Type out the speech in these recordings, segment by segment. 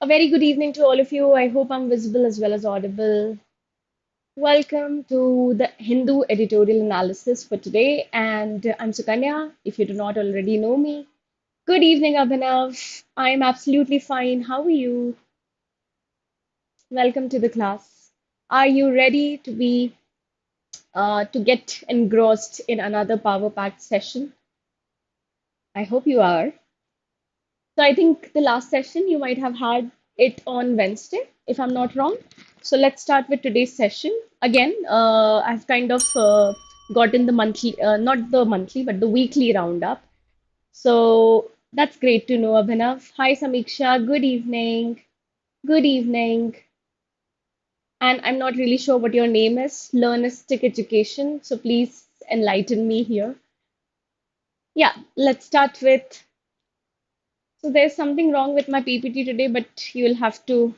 A very good evening to all of you. I hope I'm visible as well as audible. Welcome to the Hindu editorial analysis for today. And I'm Sukanya, if you do not already know me. Good evening, Abhinav. I'm absolutely fine. How are you? Welcome to the class. Are you ready to get engrossed in another power-packed session? I hope you are. So I think the last session you might have had it on Wednesday, if I'm not wrong. So let's start with today's session. Again, I've kind of gotten the monthly, not the monthly, but the weekly roundup. So that's great to know, Abhinav. Hi, Samiksha. Good evening. Good evening. And I'm not really sure what your name is. Learnistic Education. So please enlighten me here. Yeah, let's start with. So there's something wrong with my PPT today, but you'll have to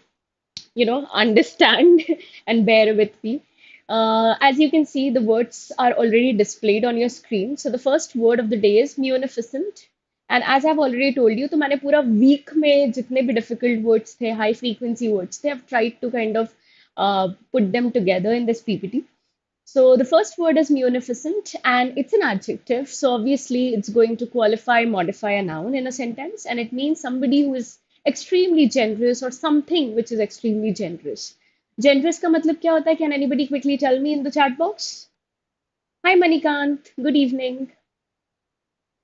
understand and bear with me. As you can see, the words are already displayed on your screen. So the first word of the day is munificent. And as I've already told you, तो मैंने पूरा week में जितने भी difficult words थे, high frequency words थे, I've tried to kind of put them together in this PPT. So the first word is munificent and it's an adjective. So obviously it's going to qualify, modify a noun in a sentence and it means somebody who is extremely generous or something which is extremely generous. Generous का मतलब क्या होता है? Can anybody quickly tell me in the chat box? Hi Manikant, good evening.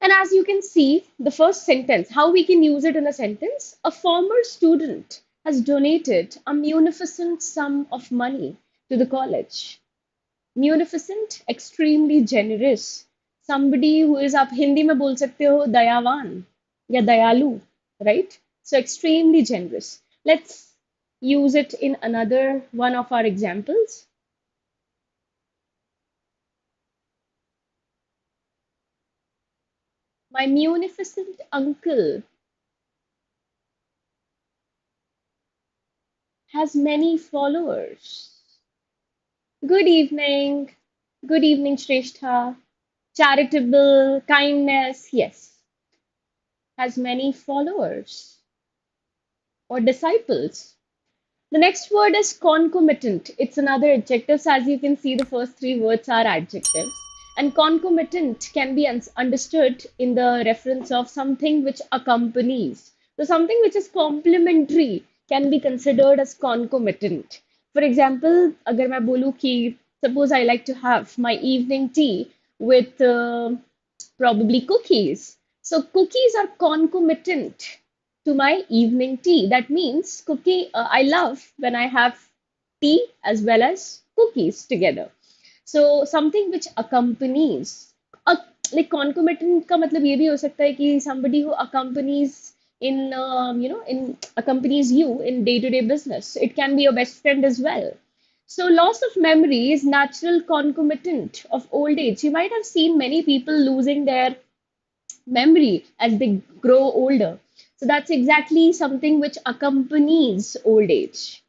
And as you can see, the first sentence, how we can use it in a sentence, a former student has donated a munificent sum of money to the college. Munificent, extremely generous. Somebody who is, आप हिंदी में बोल सकते हो दयावान या दयालु, right? So extremely generous. Let's use it in another one of our examples. My munificent uncle has many followers. Good evening. Good evening, Shrestha. Charitable, kindness, yes, has many followers or disciples. The next word is concomitant. It's another adjective. So as you can see, the first three words are adjectives. And concomitant can be understood in the reference of something which accompanies. So something which is complementary can be considered as concomitant. For example, अगर मैं बोलूँ कि suppose I like to have my evening tea with probably cookies. So cookies are concomitant to my evening tea. That means I love when I have tea as well as cookies together. So something which accompanies, a, like concomitant का मतलब ये भी हो सकता है कि somebody who accompanies in accompanies you in day-to-day business. It can be your best friend as well. So loss of memory is natural concomitant of old age. You might have seen many people losing their memory as they grow older. So that's exactly something which accompanies old age.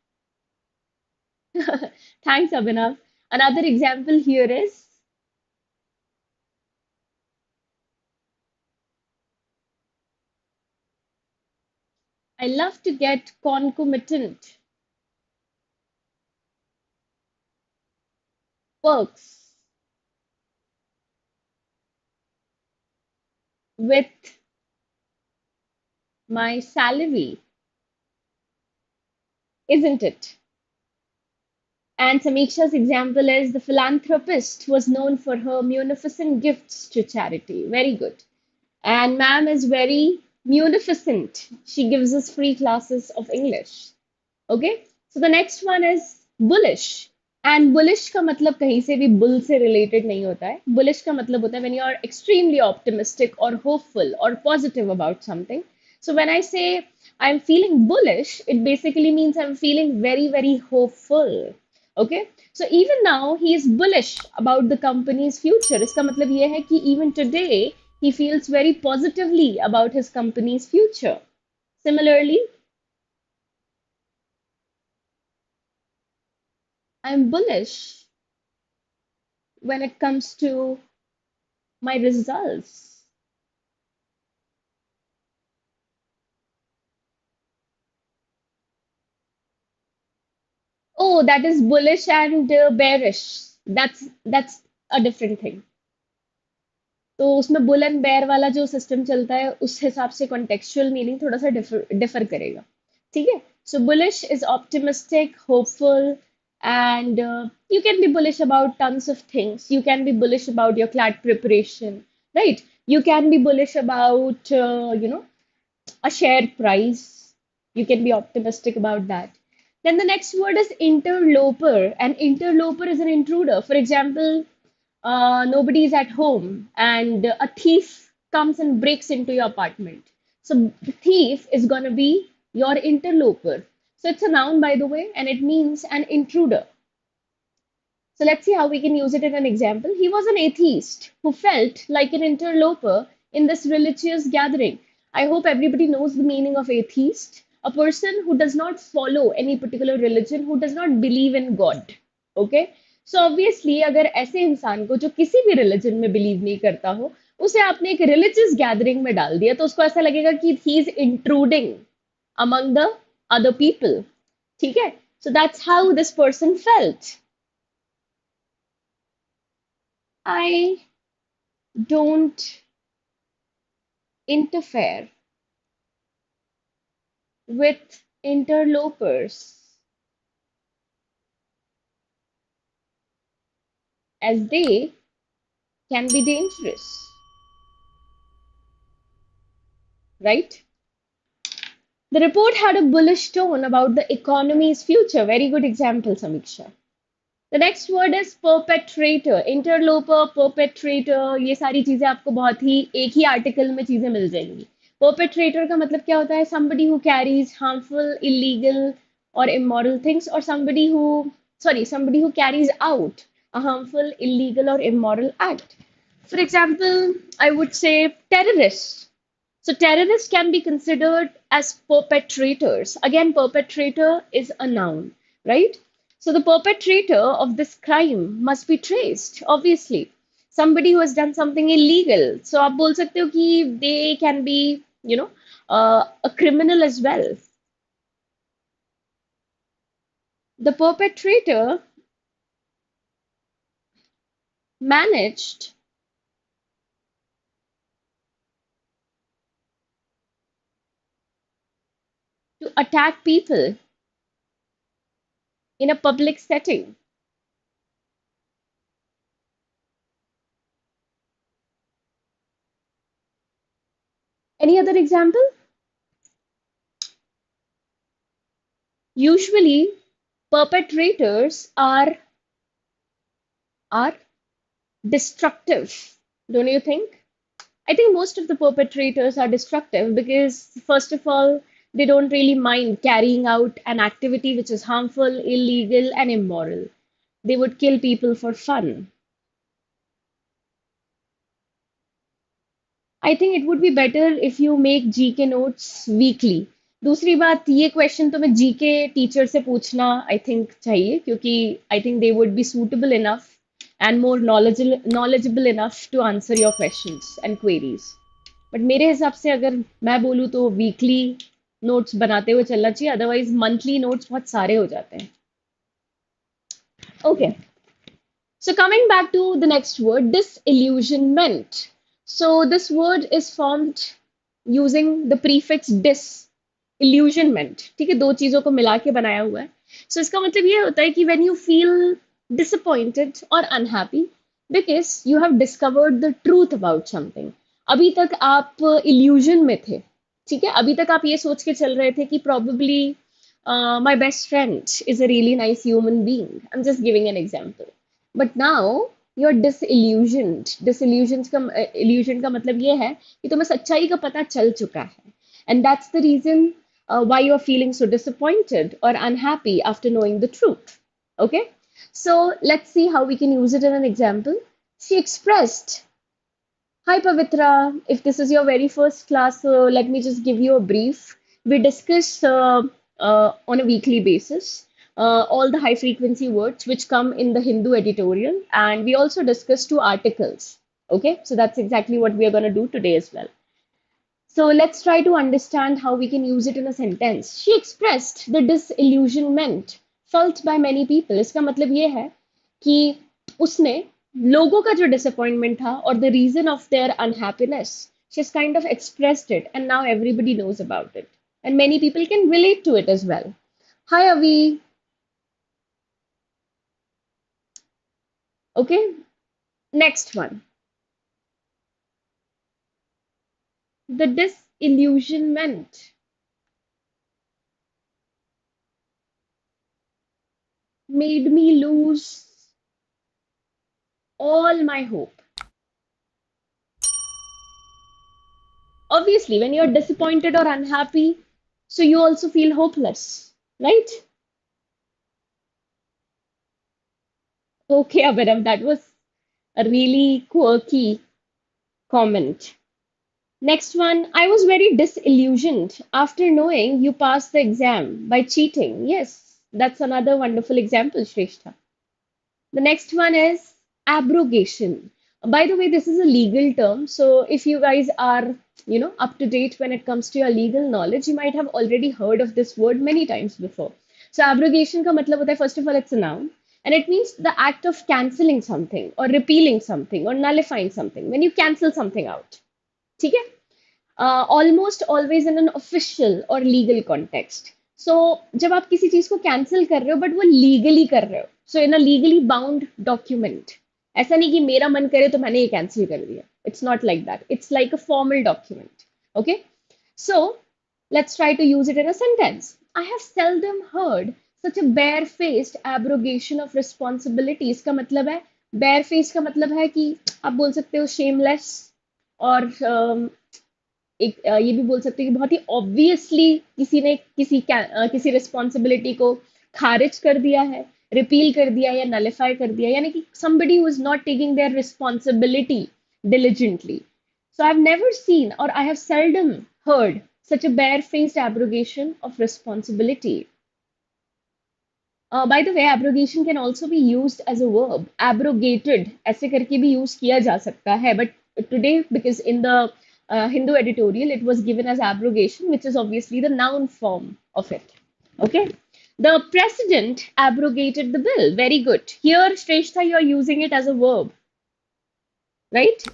Thanks, Abhinav. Another example here is I love to get concomitant perks with my salary, isn't it? And Samiksha's example is the philanthropist was known for her munificent gifts to charity. Very good. And ma'am is very munificent. She gives us free classes of English. Okay, so the next one is bullish. And bullish का मतलब कहीं से भी bull से related नहीं होता है. Bullish का मतलब होता है when you are extremely optimistic or hopeful or positive about something. So when I say I'm feeling bullish, it basically means I'm feeling very, very hopeful. Okay, so even now he is bullish about the company's future. इसका मतलब ये है कि even today he feels very positively about his company's future. Similarly, I'm bullish when it comes to my results. Oh, that is bullish and bearish. That's a different thing. तो उसमें bull and bear वाला जो system चलता है उस हिसाब से contextual meaning थोड़ा सा डिफर करेगा. ठीक है. So bullish is optimistic, hopeful, and you can be bullish about tons of things. You can be bullish about your CLAT preparation, right? You can be bullish about a share price. You can be optimistic about that. Then the next word is interloper, and interloper is an intruder. For example, nobody is at home and a thief comes and breaks into your apartment. So the thief is going to be your interloper. So it's a noun, by the way, and it means an intruder. So let's see how we can use it in an example. He was an atheist who felt like an interloper in this religious gathering. I hope everybody knows the meaning of atheist. A person who does not follow any particular religion, who does not believe in God. Okay? So obviously, अगर ऐसे इंसान को जो किसी भी religion में believe नहीं करता हो, उसे आपने एक religious gathering में डाल दिया, तो उसको ऐसा लगेगा कि he is intruding among the other people. ठीक है? So that's how this person felt. I don't interfere with interlopers as they can be dangerous, right? The report had a bullish tone about the economy's future. Very good example, Samiksha. The next word is perpetrator, interloper, perpetrator. ये सारी चीजें आपको बहुत ही एक ही article में चीजें मिल जाएंगी. Perpetrator का मतलब क्या होता है? Somebody who carries harmful, illegal, or immoral things, or somebody who carries out a harmful, illegal, or immoral act. For example, I would say terrorists. So terrorists can be considered as perpetrators. Again, perpetrator is a noun, right? So the perpetrator of this crime must be traced, obviously. Somebody who has done something illegal. So आप बोल सकते हो कि they can be, a criminal as well. The perpetrator managed to attack people in a public setting. Any other example? Usually, perpetrators are destructive, don't you think? I think most of the perpetrators are destructive because, first of all, they don't really mind carrying out an activity which is harmful, illegal, and immoral. They would kill people for fun. I think it would be better if you make GK notes weekly. दूसरी बात ये question तो मैं GK teacher से पूछना I think चाहिए क्योंकि I think they would be suitable enough and more knowledgeable enough to answer your questions and queries. But मेरे हिसाब से अगर मैं बोलूँ तो वीकली नोट्स बनाते हुए चलना चाहिए, अदरवाइज मंथली नोट्स बहुत सारे हो जाते हैं. Okay, so coming back to the next word, disillusionment. So this word is formed using the prefix dis, illusionment. ठीक है, दो चीजों को मिला के बनाया हुआ है. So इसका मतलब ये होता है कि when you feel disappointed or unhappy because you have discovered the truth about something. अभी तक आप illusion में थे, ठीक है, अभी तक आप ये सोच के चल रहे थे कि probably my best friend is a really nice human being. I'm just giving an example. But now you're disillusioned. Illusion का मतलब ये है कि तुम्हें सच्चाई का पता चल चुका है. And that's the reason why you're feeling so disappointed or unhappy after knowing the truth. Okay? So let's see how we can use it in an example. She expressed, hi Pavitra, if this is your very first class, let me just give you a brief. We discuss on a weekly basis all the high frequency words which come in the Hindu editorial, and we also discuss two articles. Okay, so that's exactly what we are going to do today as well. So let's try to understand how we can use it in a sentence. She expressed the disillusionment felt by many people। इसका मतलब ये है कि उसने लोगों का जो disappointment था और the reason of their unhappiness, she has kind of expressed it and now everybody knows about it and many people can relate to it as well। Hi Avi। Okay, next one, the disillusionment made me lose all my hope। Obviously, when you're disappointed or unhappy, so you also feel hopeless, right? Okay, Abhinav, that was a really quirky comment. Next one, I was very disillusioned after knowing you passed the exam by cheating. Yes, that's another wonderful example, Shrestha. The next one is abrogation. By the way, this is a legal term. So if you guys are, up to date when it comes to your legal knowledge, you might have already heard of this word many times before. So abrogation का मतलब होता है, first of all, it's a noun. And it means the act of cancelling something or repealing something or nullifying something. When you cancel something out. ठीक है? Almost always in an official और legal context. सो जब आप किसी चीज को cancel कर रहे हो बट वो लीगली कर रहे हो, सो इन अ लीगली बाउंड डॉक्यूमेंट। ऐसा नहीं कि मेरा मन करे तो मैंने ये कैंसिल कर दिया, it's not like that, it's like a formal document. Okay, so let's try to use it in a sentence। I have seldom heard such a barefaced abrogation of responsibility। इसका मतलब है, barefaced का मतलब है कि आप बोल सकते हो shameless, और एक ये भी बोल सकते हैं कि बहुत ही ऑब्वियसली किसी ने किसी रिस्पॉन्सिबिलिटी को खारिज कर दिया है, रिपील कर दिया या नलिफाई कर दिया, यानी कि somebody who is not taking their responsibility diligently। So I've never seen or I have seldom heard such a barefaced abrogation of responsibility। By the way, abrogation can also be used as a verb। Abrogated ऐसे करके भी use किया जा सकता है, but today because in the Hindu editorial it was given as abrogation, which is obviously the noun form of it। Okay, the president abrogated the bill। Very good। Here, Shrestha, you are using it as a verb, right?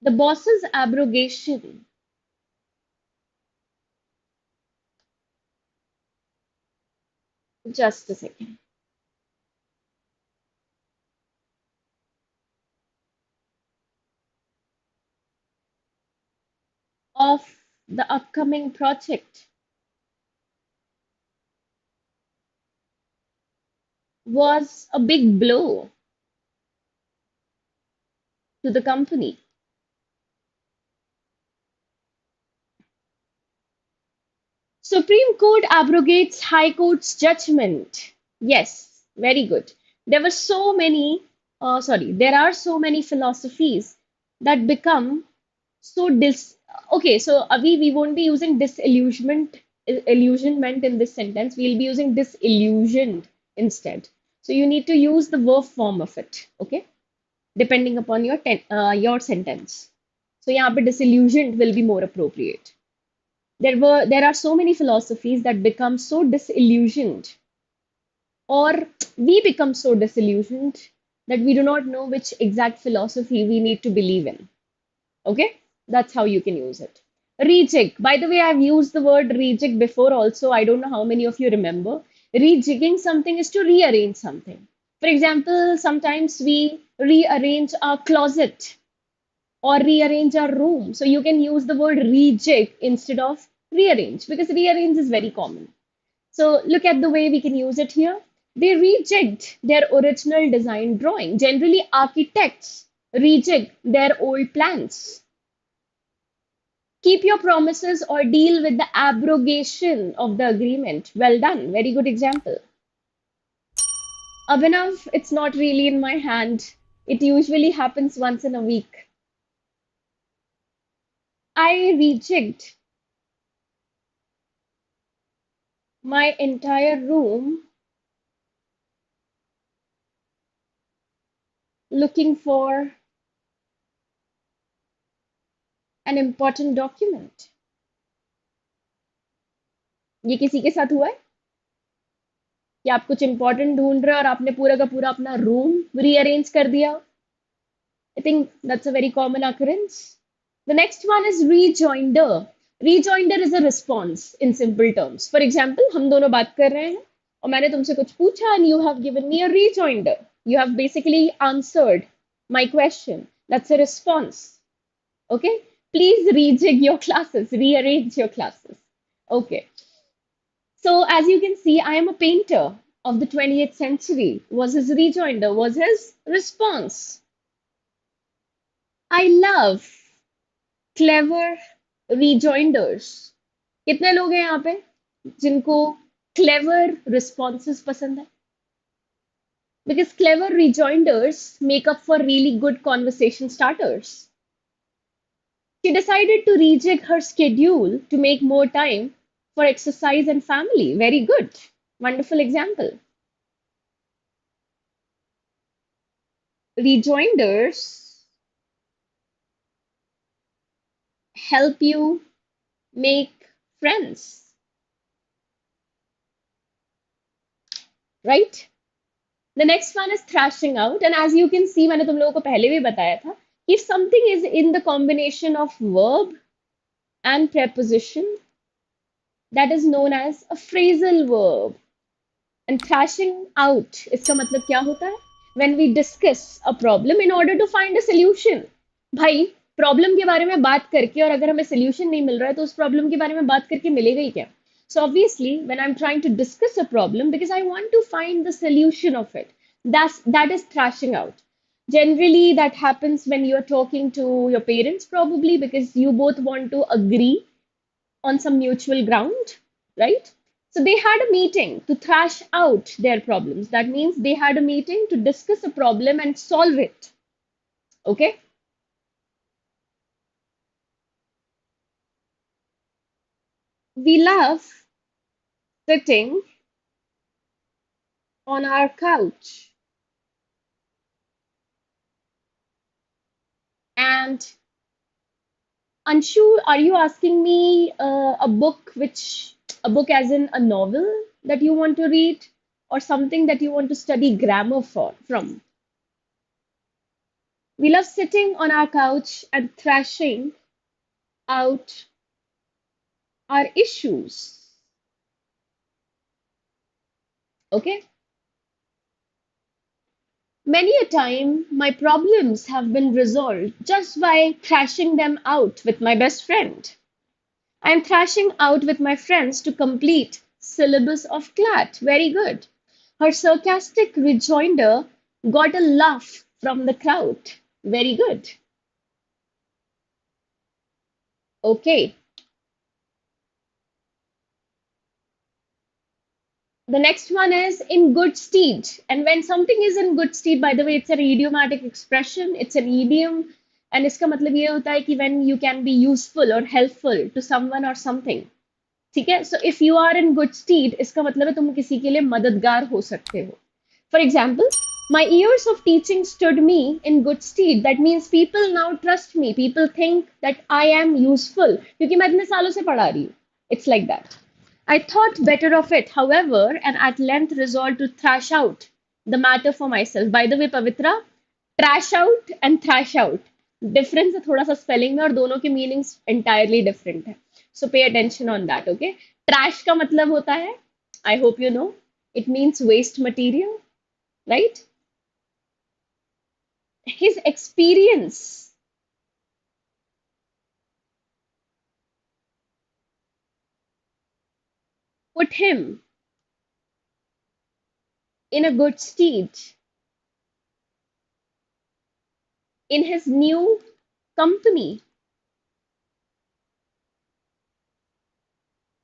The boss's abrogation, just a second, of the upcoming project was a big blow to the company। Supreme Court abrogates High Court's judgment। Yes, very good। There were so many, there are so many philosophies that become so Okay, so Avi, we won't be using illusionment in this sentence. We'll be using disillusioned instead. So you need to use the verb form of it, okay? Depending upon your sentence. So यहाँ पे disillusioned will be more appropriate। There are so many philosophies that become so disillusioned, or we become so disillusioned that we do not know which exact philosophy we need to believe in। Okay, that's how you can use it। Rejig, by the way, I've used the word rejig before also, I don't know how many of you remember। Rejigging something is to rearrange something। For example, sometimes we rearrange our closet or rearrange our room. So you can use the word rejig instead of rearrange, because rearrange is very common। So look at the way we can use it here. They rejigged their original design drawing। Generally, architects rejig their old plans। Keep your promises or deal with the abrogation of the agreement। Well done. Very good example। Abhinav, it's not really in my hand. It usually happens once in a week। I rejigged my entire room looking for an important document. ये किसी के साथ हुआ है कि आप कुछ important ढूंढ रहे हो और आपने पूरा का पूरा अपना रूम रीअरेंज कर दिया? I think that's a very common occurrence. The next one is rejoinder. Rejoinder is a response in simple terms. For example, हम दोनों बात कर रहे हैं और मैंने तुमसे कुछ पूछा and you have given me a rejoinder. You have basically answered my question. That's a response. Okay? Please rejig your classes, rearrange your classes. Okay. So as you can see, I am a painter of the 20th century. Was his rejoinder, was his response. I love clever rejoinders. कितने लोग हैं यहाँ पे जिनको clever responses पसंद है? Because clever rejoinders make up for really good conversation starters. She decided to rejig her schedule to make more time for exercise and family. Very good. Wonderful example. Rejoinders help you make friends. Right? The next one is thrashing out. And as you can see, मैंने तुम लोगों को पहले भी बताया था, if something is in the combination of verb and preposition, that is known as a phrasal verb. And thrashing out, इसका मतलब क्या होता है? When we discuss a problem in order to find a solution. भाई problem के बारे में बात करके और अगर हमें सोल्यूशन नहीं मिल रहा है तो उस प्रॉब्लम के बारे में बात करके मिलेगा ही क्या? So obviously, when I'm trying to discuss a problem because I want to find the solution of it, that is thrashing out. Generally, that happens when you're talking to your parents, probably because you both want to agree on some mutual ground, right? So they had a meeting to thrash out their problems. That means they had a meeting to discuss a problem and solve it. Okay? We love sitting on our couch and Anshu, are you asking me a book as in a novel that you want to read or something that you want to study grammar from? We love sitting on our couch and thrashing out our issues. Okay? Many a time, my problems have been resolved just by thrashing them out with my best friend. I am thrashing out with my friends to complete syllabus of CLAT. Very good. Her sarcastic rejoinder got a laugh from the crowd. Very good. Okay. The next one is in good stead. And when something is in good stead, by the way, it's an idiomatic expression, it's an idiom. And इसका मतलब ये होता है कि when you can be useful or helpful to someone or something. ठीक है? So if you are in good stead, इसका मतलब है तुम किसी के लिए मददगार हो सकते हो. For example, my years of teaching stood me in good stead. That means people now trust me. People think that I am useful क्योंकि मैं इतने सालों से पढ़ा रही हूँ. It's like that. I thought better of it, however, and at length resolved to thrash out the matter for myself. By the way, Pavitra, trash out and thrash out. Difference है थोड़ा सा spelling में और दोनों के meanings entirely different है. So pay attention on that, okay? Trash का मतलब होता है, I hope you know, it means waste material, right? His experience put him in a good stead in his new company.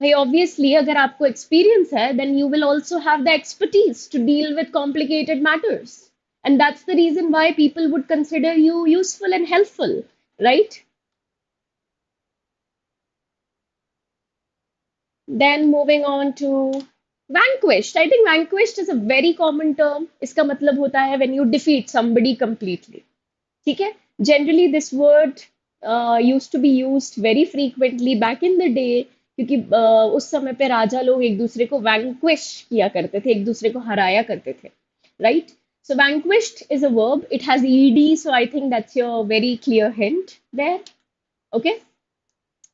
भाई obviously अगर आपको experience है then you will also have the expertise to deal with complicated matters, and that's the reason why people would consider you useful and helpful, right? Then moving on to vanquished. I think vanquished is a very common term. इसका मतलब होता है when you defeat somebody completely. ठीक है? Generally this word used to be used very frequently back in the day, क्योंकि उस समय पे राजा लोग एक दूसरे को vanquish किया करते थे, एक दूसरे को हराया करते थे, right? So vanquished is a verb. It has ed, so I think that's your very clear hint there. Okay.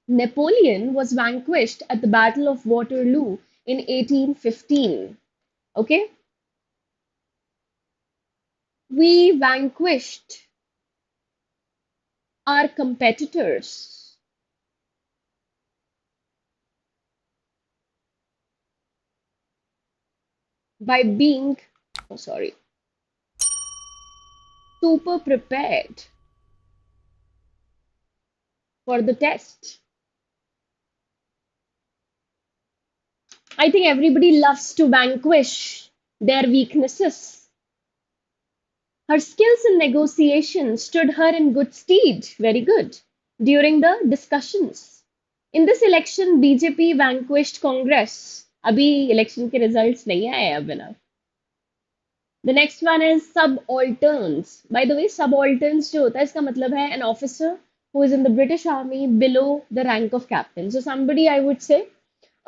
Napoleon was vanquished at the Battle of Waterloo in 1815. Okay. We vanquished our competitors by being, oh, sorry, super prepared for the test. I think everybody loves to vanquish their weaknesses. Her skills in negotiation stood her in good stead, very good, during the discussions. In this election, BJP vanquished Congress. अभी election के results नहीं आए अब ना. The next one is subalterns. By the way, subalterns जो होता है इसका मतलब है an officer who is in the British Army below the rank of captain. So somebody I would say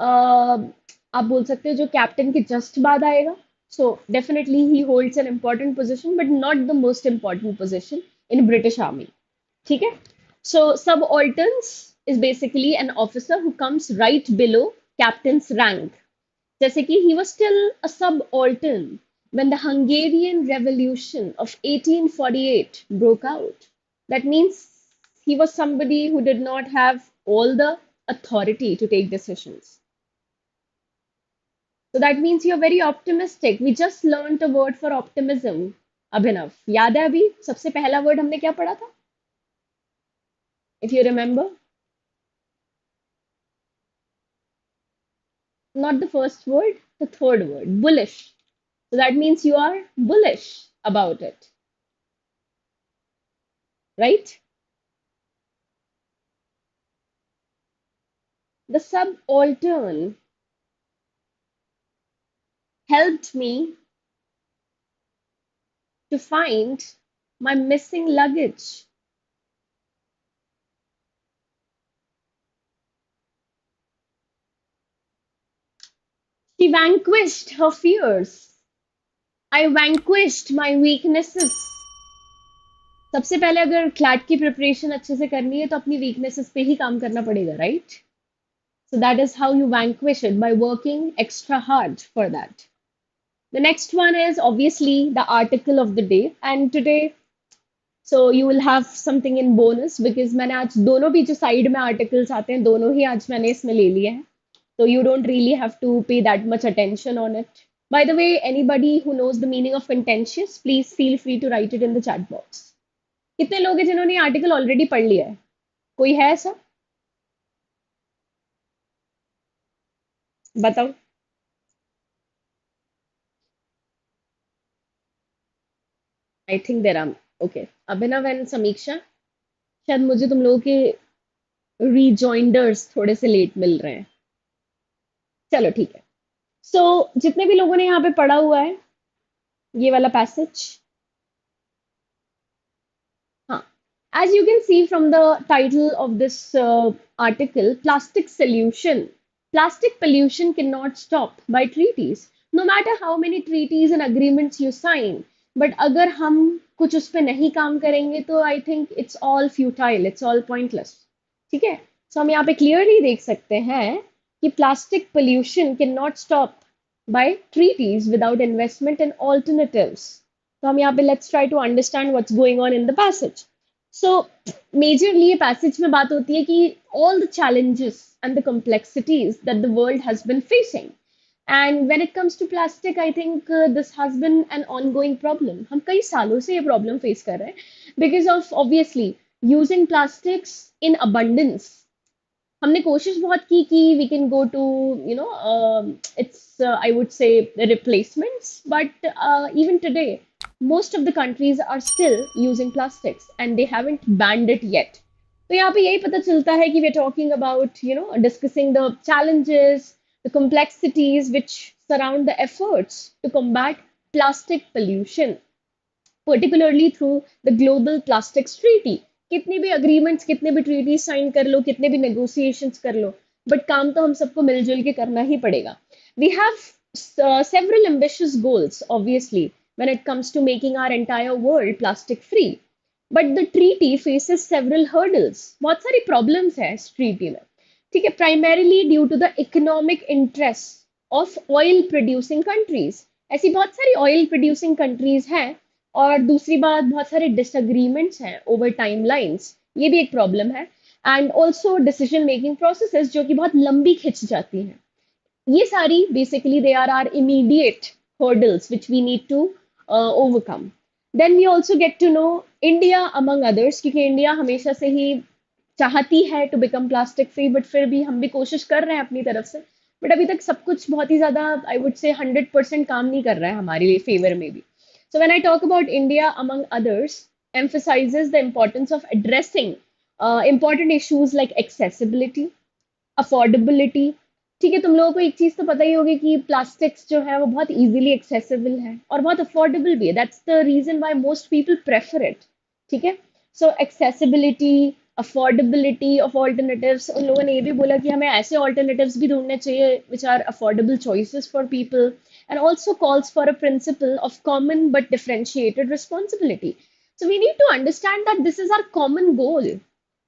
आप बोल सकते हो जो captain के just बाद आएगा. So definitely he holds an important position, but not the most important position in British Army. ठीक है? So subalterns is basically an officer who comes right below captain's rank. जैसे कि he was still a subaltern when the Hungarian Revolution of 1848 broke out. That means he was somebody who did not have all the authority to take decisions. So that means you're very optimistic. We just learned a word for optimism. Abhinav, याद है अभी सबसे पहला word हमने क्या पढ़ा था? If you remember, not the first word, the third word, bullish. So that means you are bullish about it, right? The subaltern helped me to find my missing luggage. She vanquished her fears. I vanquished my weaknesses. सबसे पहले अगर CLAT की preparation अच्छे से करनी है तो अपनी वीकनेसेस पे ही काम करना पड़ेगा, right? So that is how you vanquish it, by working extra hard for that. The next one is obviously the article of the day, and today so you will have something in bonus because मैंने आज दोनों भी जो side में articles आते हैं दोनों ही आज मैंने इसमें ले लिए हैं. So you don't really have to pay that much attention on it. By the way, anybody who knows the meaning of contentious, please feel free to write it in the chat box. कितने लोग हैं जिन्होंने article already पढ़ लिया है? कोई है ऐसा? बताओ. I think there are okay. Abhinav and Samiksha, शायद मुझे तुम लोगों के रीजॉइंडर्स थोड़े से लेट मिल रहे हैं. चलो ठीक है. सो जितने भी लोगों ने यहाँ पे पढ़ा हुआ है ये वाला पैसेज, हाँ, as you can see from the title of this article, plastic solution, plastic pollution cannot stop by treaties, no matter how many treaties and agreements you sign. But अगर हम कुछ उस पे नहीं काम करेंगे तो I think it's all futile, it's all pointless. ठीक है? So हम यहाँ पे clearly देख सकते हैं कि plastic pollution cannot stop by treaties without investment in alternatives. तो हम यहाँ पे let's try to understand what's going on in the passage. So majorly ये passage में बात होती है कि all the challenges and the complexities that the world has been facing. And when it comes to plastic, I think this has been an ongoing problem. हम कई सालों से ये problem face कर रहे हैं because of obviously using plastics in abundance. हमने कोशिश बहुत की कि we can go to it's I would say replacements, but even today most of the countries are still using plastics and they haven't banned it yet. तो यहाँ पे यही पता चलता है कि we're talking about discussing the challenges, the complexities which surround the efforts to combat plastic pollution, particularly through the Global Plastics Treaty. कितने भी अग्रीमेंट्स, कितने भी ट्रीटीज साइन कर लो, कितने भी नेगोशिएशंस कर लो, बट काम तो हम सबको मिलजुल के करना ही पड़ेगा. We have several ambitious goals, obviously, when it comes to making our entire world plastic free. But the treaty faces several hurdles. बहुत सारी problems है इस treaty में. ठीक है, primarily due to the economic interests of oil producing countries. ऐसी बहुत सारी oil producing countries हैं, और दूसरी बात बहुत सारे डिसएग्रीमेंट्स हैं ओवर टाइम लाइन्स, ये भी एक प्रॉब्लम है. And also decision making processes जो कि बहुत लंबी खिंच जाती हैं. ये सारी basically they are are immediate hurdles which we need to overcome. Then we also get to know India among others, क्योंकि इंडिया हमेशा से ही चाहती है to become plastic free, but फिर भी हम भी कोशिश कर रहे हैं अपनी तरफ से. बट अभी तक सब कुछ बहुत ही ज़्यादा, आई वुड से 100% काम नहीं कर रहा है हमारे लिए फेवर में भी. So when I talk about India among others, emphasizes the importance of addressing important issues like accessibility, affordability. ठीक है, तुम लोगों को एक चीज तो पता ही होगी कि प्लास्टिक्स जो है वो बहुत इजीली एक्सेसिबल है और बहुत अफोर्डेबल भी है. That's the reason why most people prefer it. ठीक है, so accessibility, affordability of alternatives. उन लोगों ने ये भी बोला कि हमें ऐसे ऑल्टरनेटिव्स भी ढूंढने चाहिए which are affordable choices for people, and also calls for a principle of common but differentiated responsibility. So we need to understand that this is our common goal.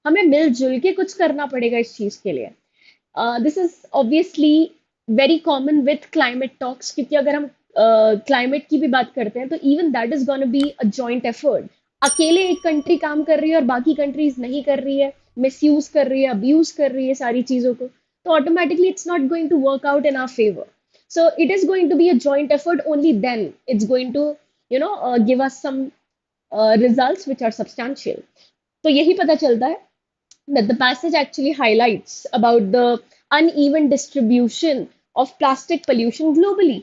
हमें मिलजुल के कुछ करना पड़ेगा इस चीज के लिए. This is obviously very common with climate talks, क्योंकि अगर हम climate की भी बात करते हैं तो even that is going to be a joint effort. अकेले एक कंट्री काम कर रही है और बाकी कंट्रीज नहीं कर रही है, मिसयूज कर रही है, अब्यूज कर रही है सारी चीजों को, तो automatically it's not going to work out in our favour. So it is going to be a joint effort. Only then it's going to, give us some results which are substantial. तो यही पता चलता है that the passage actually highlights about the uneven distribution of plastic pollution globally.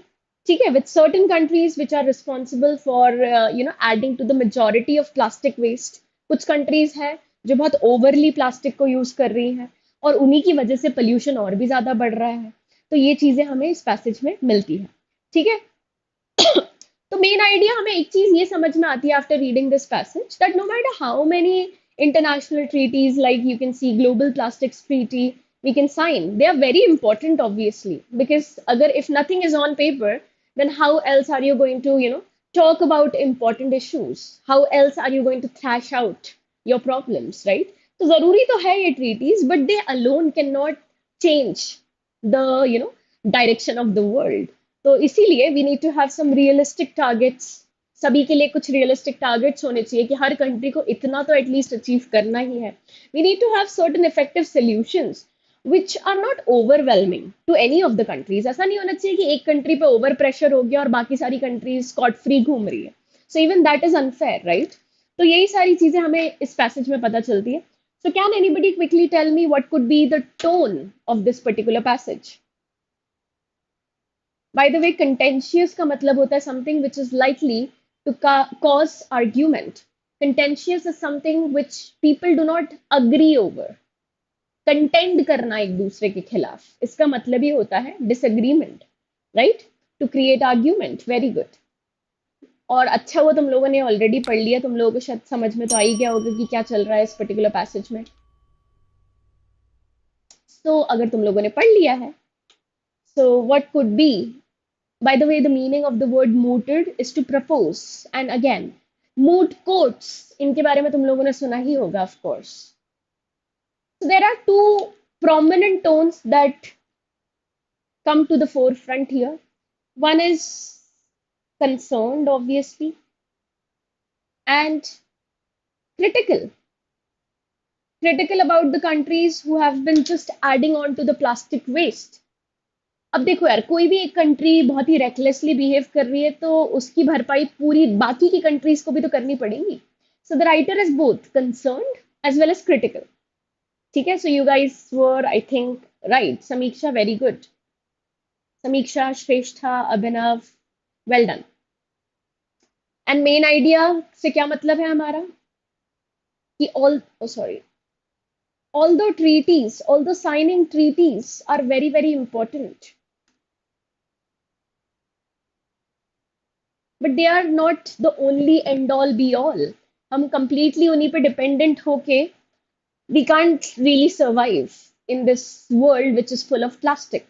ठीक है, with certain countries which are responsible for adding to the majority of plastic waste. कुछ countries हैं जो बहुत overly plastic को use कर रही हैं और उन्हीं की वजह से pollution और भी ज़्यादा बढ़ रहा है. तो ये चीजें हमें इस पैसेज में मिलती है. ठीक है, तो मेन आइडिया हमें एक चीज ये समझ में आती है after reading this passage, that no matter how many international treaties, like you can see global plastics treaty we can sign, they are very important obviously, because agar if nothing is on paper, then how else are you going to talk about important issues, how else are you going to thrash out your problems, right? तो जरूरी तो है ये treaties, but they alone cannot change the direction of the world. तो इसीलिए we need to have some realistic targets. सभी के लिए कुछ रियलिस्टिक टारगेट्स होने चाहिए कि हर कंट्री को इतना तो एटलीस्ट अचीव करना ही है. We need to have certain effective solutions which are not overwhelming to any of the countries. ऐसा नहीं होना चाहिए कि एक कंट्री पे ओवर प्रेशर हो गया और बाकी सारी कंट्रीज स्कॉट फ्री घूम रही है. So even that is unfair, right? तो यही सारी चीजें हमें इस पैसेज में पता चलती है. So can anybody quickly tell me what could be the tone of this particular passage? By the way, contentious का मतलब होता है something which is likely to cause argument. Contentious is something which people do not agree over. Contend करना एक दूसरे के खिलाफ, इसका मतलब ही होता है disagreement, right? To create argument. Very good. और अच्छा हुआ तुम लोगों ने ऑलरेडी पढ़ लिया, तुम लोगों को शायद समझ में तो आ ही गया होगा कि क्या चल रहा है इस पर्टिकुलर पैसेज में. So अगर तुम लोगों ने पढ़ लिया है, so what could be? By the way, the meaning of the word mooted is to propose. And again, moot courts, इनके बारे में तुम लोगों ने सुना ही होगा, of course. So there are two prominent tones that come to the forefront here. One is concerned, obviously, and critical. Critical about the countries who have been just adding on to the plastic waste. अब देखो यार, कोई भी एक country बहुत ही recklessly behave कर रही है तो उसकी भरपाई पूरी बाकी की कंट्रीज को भी तो करनी पड़ेगी. So the writer is both concerned as well as critical. ठीक है, so you guys were I think right. Samiksha, very good. Samiksha, Shreshtha, Abhinav, well done. And main idea से क्या मतलब है हमारा कि although signing treaties are very very important, but they are not the only end all be all. हम completely उन्हीं पे dependent होके we can't really survive in this world which is full of plastic.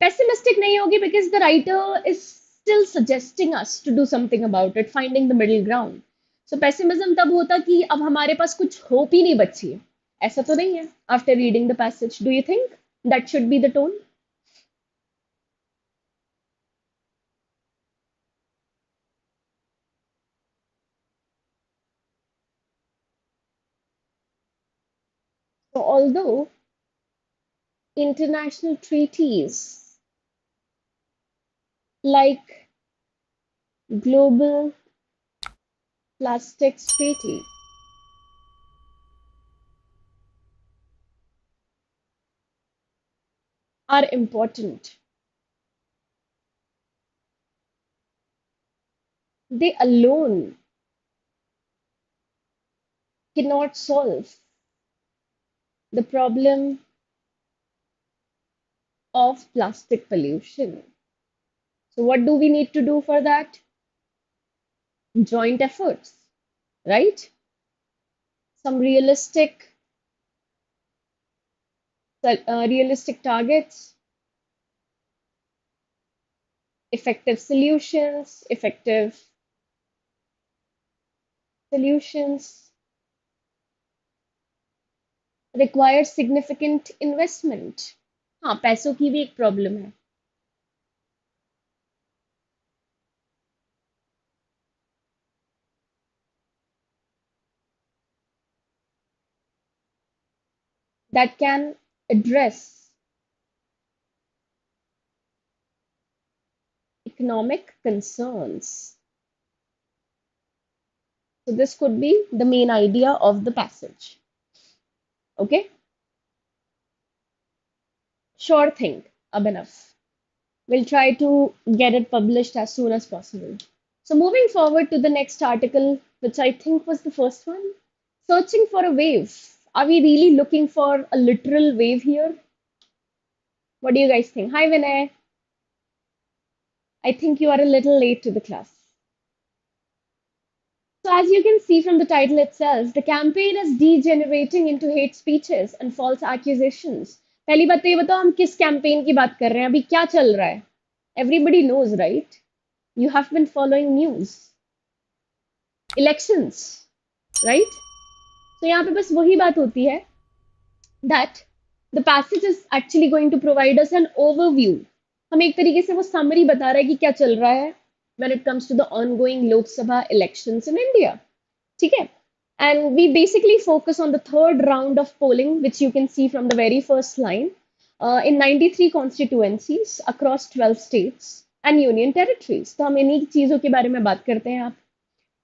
Pessimistic nahi hogi because the writer is still suggesting us to do something about it, finding the middle ground. So pessimism तब होता कि अब हमारे पास कुछ hope ही नहीं बची है. ऐसा तो नहीं है after reading the passage. Do you think that should be the tone? So although international treaties like Global Plastics Treaty are important, they alone cannot solve the problem of plastic pollution. So, what do we need to do for that? Joint efforts, right? Some realistic targets, effective solutions require significant investment. हाँ, पैसों की भी एक problem है. That can address economic concerns. So this could be the main idea of the passage. Okay? Sure thing, Abhinav. We'll try to get it published as soon as possible. So moving forward to the next article, which I think was the first one, searching for a wave. Are we really looking for a literal wave here? What do you guys think? Hi, Vinay. I think you are a little late to the class. So, as you can see from the title itself, the campaign is degenerating into hate speeches and false accusations. पहली बात तो ये बताओ हम किस campaign की बात कर रहे हैं अभी क्या चल रहा है Everybody knows, right? You have been following news. Elections, right? So यहाँ पे बस वही बात होती है that the passage is actually going to provide us an overview. हमें एक तरीके से वो summary बता रहा है कि क्या चल रहा है when it comes to the ongoing Lok Sabha elections in India. ठीक है? And we basically focus on the third round of polling, which you can see from the very first line, in 93 constituencies across 12 states and union territories. तो हम इन्हीं चीजों के बारे में बात करते हैं आप.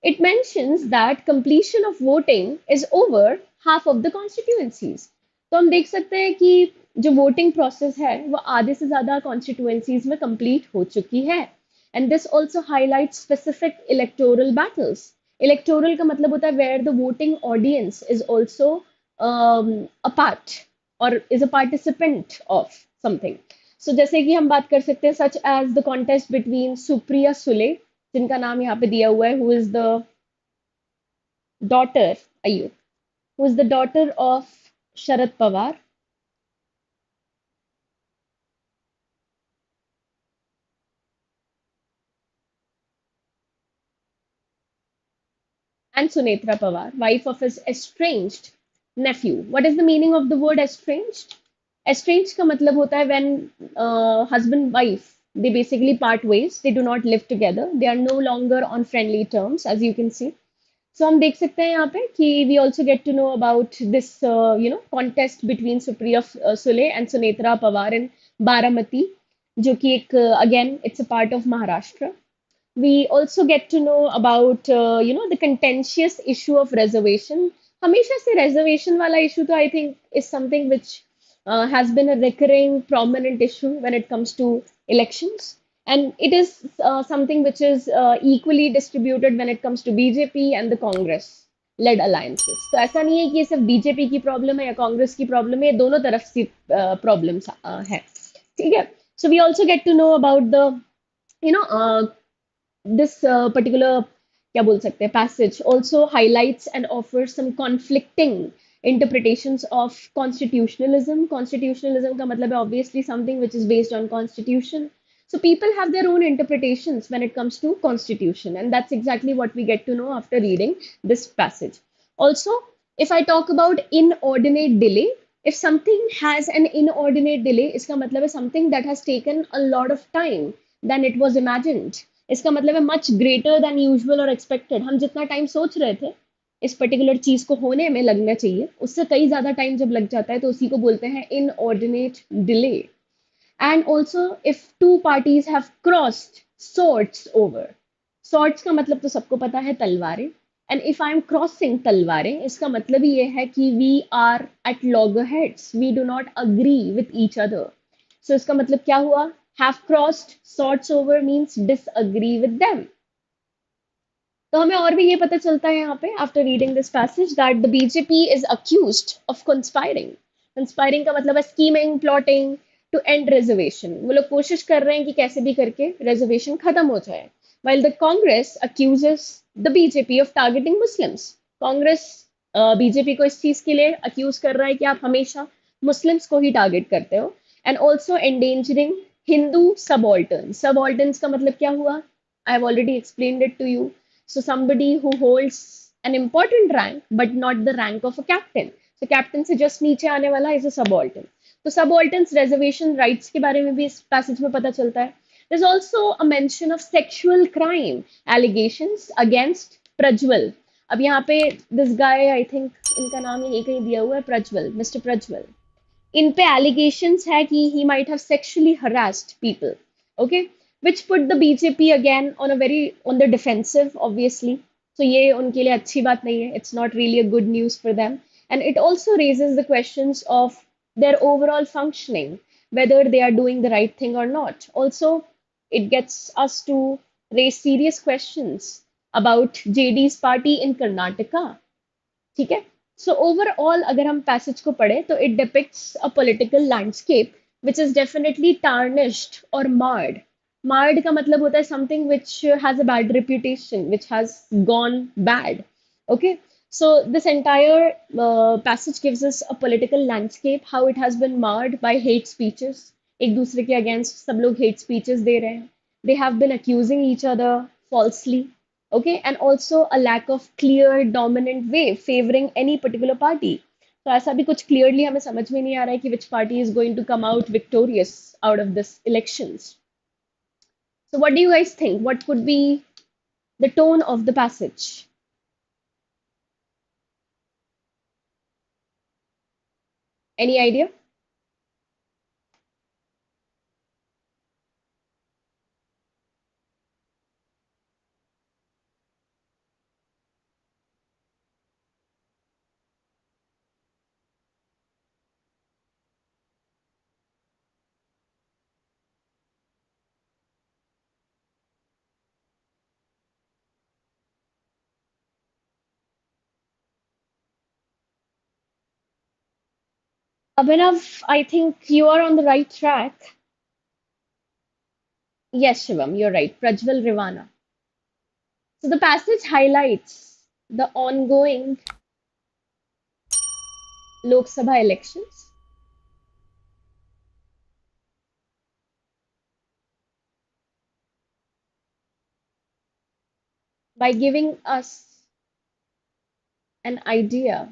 It mentions that completion of voting is over half of the constituencies. तो हम देख सकते हैं कि जो वोटिंग प्रोसेस है वो आधे से ज्यादा कॉन्स्टिट्यूएंसीज में कंप्लीट हो चुकी है and this also highlight specific electoral battles electoral का मतलब होता है where the voting audience is also a part और is a participant of something so जैसे कि हम बात कर सकते हैं such as the contest between Supriya Sule जिनका नाम यहाँ पे दिया हुआ है हु इज द डॉटर आयु who is the daughter of Sharad Pawar and Sunetra Pawar, wife of his estranged nephew. What is the meaning of the word estranged? Estranged का मतलब होता है when husband wife they basically part ways. They do not live together. They are no longer on friendly terms, as you can see. So हम देख सकते हैं यहाँ पे कि we also get to know about this contest between Supriya Sule and Sunetra Pawar in Baramati, जो कि एक again it's a part of Maharashtra. We also get to know about the contentious issue of reservation. हमेशा से reservation वाला issue तो I think is something which has been a recurring prominent issue when it comes to elections and it is something which is equally distributed when it comes to BJP and the Congress led alliances. तो ऐसा नहीं है कि ये सिर्फ BJP की problem है या कांग्रेस की प्रॉब्लम है ये दोनों तरफ से प्रॉब्लम्स है ठीक है so we also get to know about the you know this particular क्या बोल सकते हैं, passage also highlights and offers some conflicting interpretations of constitutionalism. Constitutionalism का मतलब है obviously something which is based on constitution. So people have their own interpretations when it comes to constitution, and that's exactly what we get to know after reading this passage. Also, if I talk about inordinate delay, if something has an inordinate delay, इसका मतलब है something that has taken a lot of time than it was imagined. इसका मतलब है much greater than usual और expected. हम जितना time सोच रहे थे इस पर्टिकुलर चीज को होने में लगना चाहिए, उससे कई ज्यादा टाइम जब लग जाता है तो उसी को बोलते हैं inordinate delay. And also if two parties have crossed swords over, swords का मतलब तो सबको पता है तलवारें, and if I am crossing तलवारें, इसका मतलब ये है कि we are at loggerheads, we do not agree with each other. So इसका मतलब क्या हुआ, have crossed swords over means disagree with them. तो हमें और भी ये पता चलता है यहाँ पे after reading this passage that the BJP is accused of conspiring. Conspiring का मतलब है scheming, plotting to end reservation. वो लोग कोशिश कर रहे हैं कि कैसे भी करके रिजर्वेशन खत्म हो जाए। while the Congress accuses the BJP of targeting Muslims. Congress BJP को इस चीज के लिए अक्यूज कर रहा है कि आप हमेशा मुस्लिम्स को ही टारगेट करते हो। And also endangering Hindu subaltern. Subalterns का मतलब क्या हुआ, I have already explained it to you. So somebody who holds an important rank but not the rank of a captain. So captain से just नीचे आने वाला is a subaltern. तो subalterns reservation rights के बारे में भी इस passage में पता चलता है। There's also a mention of sexual crime allegations against Prajwal. अब यहाँ पे this guy, I think इनका नाम यही कहीं दिया हुआ है, प्रज्वल, मिस्टर प्रज्वल। इन पे allegations है कि he might have sexually harassed people, okay, which put the BJP again on a very on the defensive, obviously. So ये उनके लिए अच्छी बात नहीं है, it's not really a good news for them, and it also raises the questions of their overall functioning, whether they are doing the right thing or not. Also, it gets us to raise serious questions about JD's party in Karnataka, ठीक है। So overall अगर हम passage को पढ़े तो it depicts a political landscape which is definitely tarnished और marred. Marred का मतलब होता है something which has a bad reputation, which has gone bad, okay. So this entire passage gives us a political landscape, how it has been marred by hate speeches. एक दूसरे के against सब लोग hate speeches दे रहे हैं, they have been accusing each other falsely, okay, and also a lack of clear dominant way favoring any particular party. तो ऐसा भी कुछ clearly हमें समझ में नहीं आ रहा है कि which party is going to come out victorious out of this elections. So what do you guys think, what could be the tone of the passage? Any idea? Abhinav, I think you are on the right track. Yes, Shivam, you're right, Prajwal Rivana. So the passage highlights the ongoing Lok Sabha elections by giving us an idea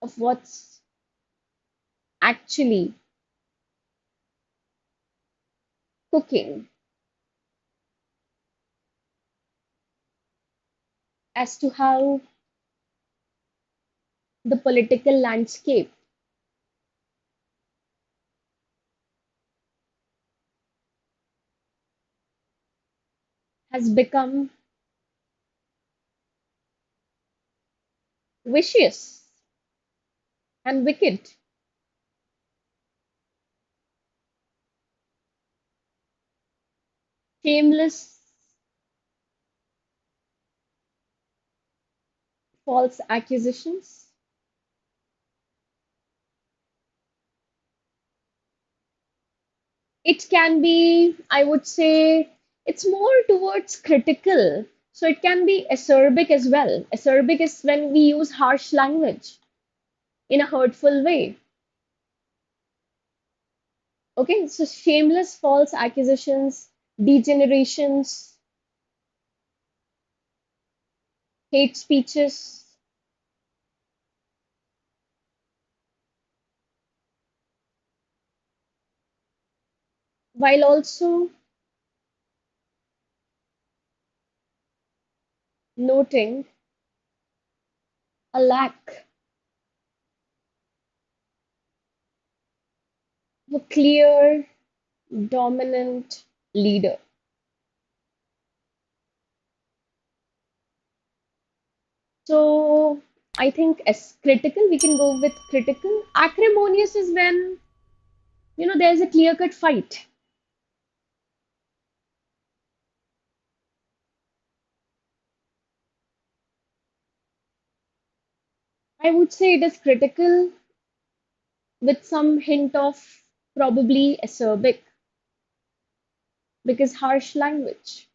of what's actually cooking as to how the political landscape has become vicious and wicked. Shameless false accusations. It can be, I would say, it's more towards critical. So it can be acerbic as well. Acerbic is when we use harsh language in a hurtful way. Okay, so shameless false accusations, degenerations, hate speeches, while also noting a lack of a clear, dominant leader. So I think as critical, we can go with critical. Acrimonious is when, there's a clear-cut fight. I would say it is critical with some hint of probably acerbic because harsh language.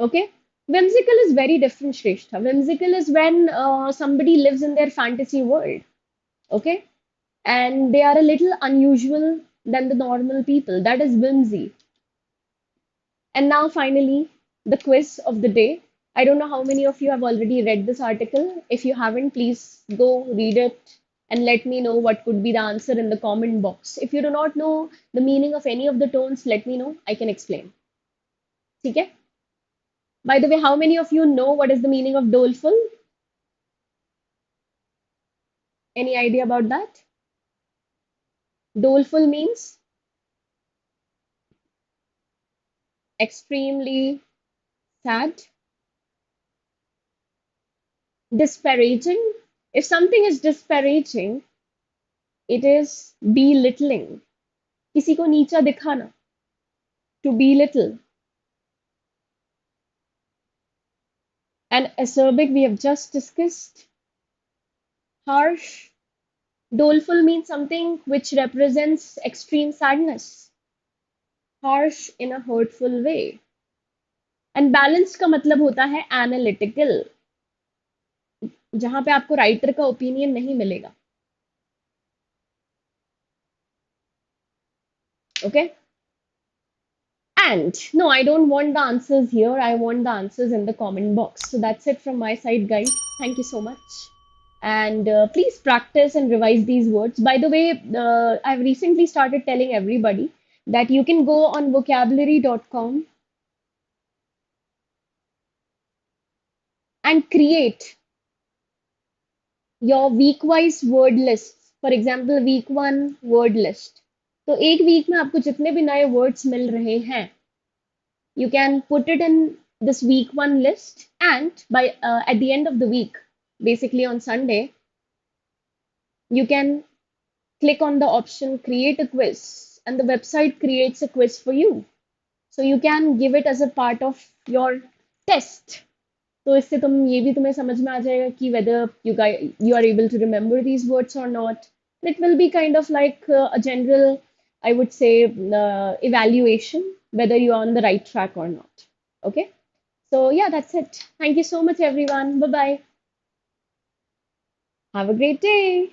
Okay? Whimsical is very different, Shrestha. Whimsical is when somebody lives in their fantasy world. Okay? And they are a little unusual than the normal people. That is whimsy. And now, finally, the quiz of the day. I don't know how many of you have already read this article. If you haven't, please go read it and let me know what could be the answer in the comment box. If you do not know the meaning of any of the tones, let me know. I can explain. Okay? By the way, how many of you know what is the meaning of doleful? Any idea about that? Doleful means extremely sad, disparaging. If something is disparaging, it is belittling. किसी को नीचा दिखाना, to belittle. And acerbic we have just discussed. Harsh, doleful means something which represents extreme sadness. Harsh in a hurtful way. And balanced का मतलब होता है analytical, जहां पे आपको राइटर का ओपिनियन नहीं मिलेगा. Okay? And no, I don't want the answers here. I want the answers in the comment box. So that's it from my side, guys. Thank you so much. And please practice and revise these words. By the way, I've recently started telling everybody that you can go on vocabulary.com and create your week wise word lists. For example, week 1 word list. तो एक week में आपको जितने भी नए words मिल रहे हैं, you can put it in this week 1 list, and by at the end of the week, basically on Sunday, you can click on the option create a quiz, and the website creates a quiz for you. So you can give it as a part of your test. तो इससे ये भी तुम्हें समझ में आ जाएगा कि whether you are able to remember these words or not. It will be kind of like a general, I would say, evaluation whether you are on the right track or not. Okay? So yeah, that's it. Thank you so much, everyone. Bye bye. Have a great day.